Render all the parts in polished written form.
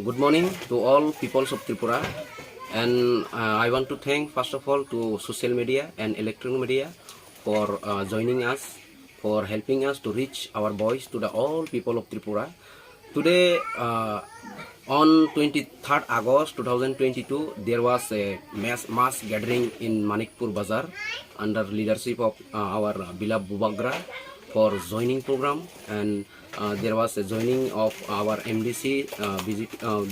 Good morning to all peoples of Tripura, and I want to thank first of all to social media and electronic media for joining us, for helping us to reach our voice to the all people of Tripura. Today, on 23rd August 2022, there was a mass gathering in Manikpur Bazaar under leadership of our beloved Bubagra for joining program, and there was a joining of our MDC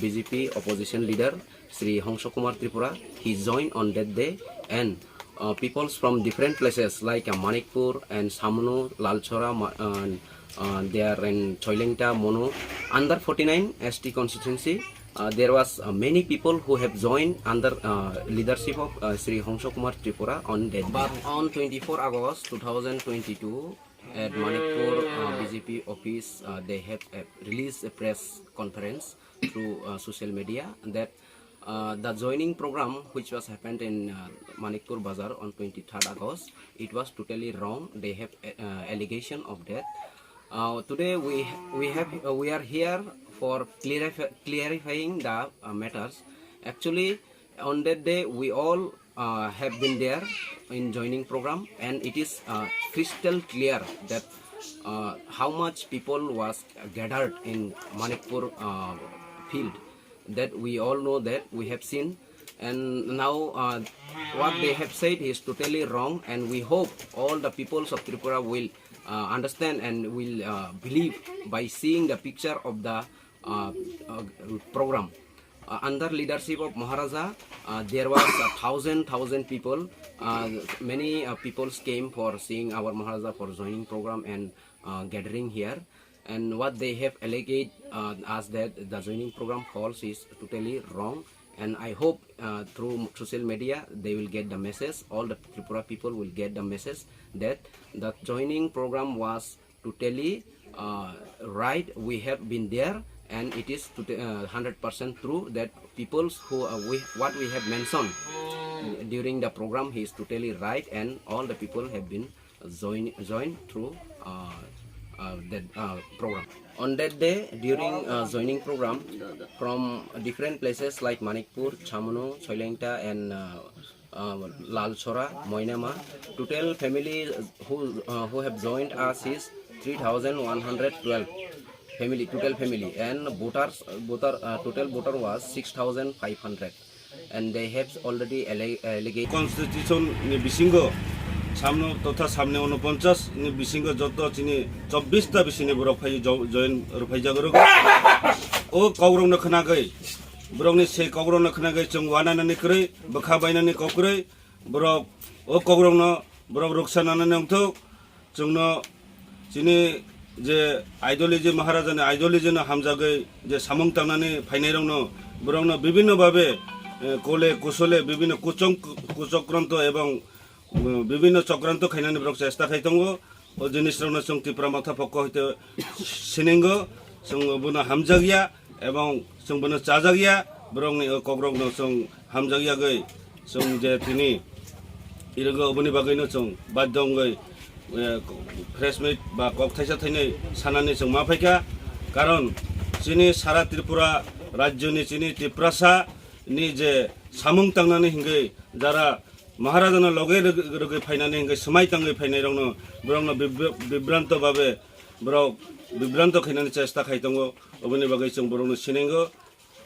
BJP opposition leader Sri Hongsho Kumar Tripura. He joined on that day, and peoples from different places like Manikpur and Samno, Lalchora, they are in Choilengta, Mono, under 49 ST constituency. There was many people who have joined under leadership of Sri Hongsho Kumar Tripura on that. But on 24 August 2022, at Manipur BJP office, they have released a press conference through social media that the joining program which was happened in Manipur Bazaar on 23rd August, it was totally wrong. They have allegation of that. Today we are here for clarifying the matters. Actually, on that day we all have been there in joining program, and it is crystal clear that how much people was gathered in Manikpur field. That we all know, that we have seen, and now what they have said is totally wrong, and we hope all the peoples of Tripura will understand and will believe by seeing the picture of the program. Under leadership of Maharaja, there was 1,000 people. Many peoples came for seeing our Maharaja for joining program and gathering here. And what they have alleged as that the joining program false is totally wrong. And I hope through social media they will get the message. All the Tripura people will get the message that the joining program was totally right. We have been there. And it is 100% true that peoples who what we have mentioned during the program is totally right, and all the people have been joined through that program. On that day, during joining program from different places like Manikpur, Chamano, Choilengta, and Lalchora, Moinama, total family who have joined us is 3,112. Total family, and total voter was 6,500, and they have already alleged constitution ni bisingo samno totha samne 49 ni bisingo joto chini 24 ta bisini borok phai join rufai jagoro o kawrong na khana gai borok ni se kawrong na khana gai chungwana na ni krei bakha baina ni kokrei borok o kawrong na borok roksana na nongthok chungno chini je ideology Maharaja ideology na hamjage je samung tangnani phainairongno borongno bibhinno bhabe kole kusole bibhinno kuchokranto ebong bibhinno chokranto khainani borok chesta khaitongo o jinisrongno chung Tipra matha pokko hoite sinengo chung buno hamjagia ebong chung buno chajagia borongni kogrogno chung hamjagia gai chung je tini irogo buni bagaino chung badonggai फ्रेशमेट बा कक थाइसा थाइनै सानानि जों मा फायखा कारण जोंनि सारा त्रिपुरा राज्यनि जोंनि टिप्रासा नि जे सामुं तांनानै हिंगै जारा महाराजानो लगे लगे फायनानै हिंगै समाय तांगै फायनायरंनो ब्रंनो बिभ्रान्त भाबे ब्रक बिभ्रान्त खैनानै चेष्टा खायतंगो अबनि बागै जों बरंनो सिनेंगो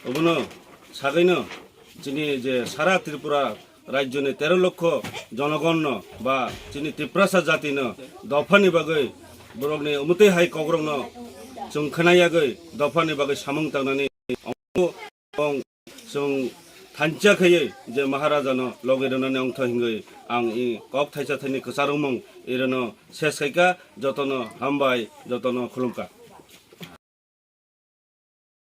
अबनो सागैनो जोंनि जे सारा त्रिपुरा राज्यनि 13 लक्ष जनगण बा जोंनि टिप्रासा जातिनो दफानि बागै बरकनि उमुते हाय कग्रंनो जों खोनायागै दफानि बागै सामुं तांनानै जों थानथियाखैयै जे महाराजानो लगे दोननानै अंथ हिंगै आं इ कक थाइसा थाइनि कसारंमं इरनो सेस खायका जतनो हामबाय जतनो खुलुमका।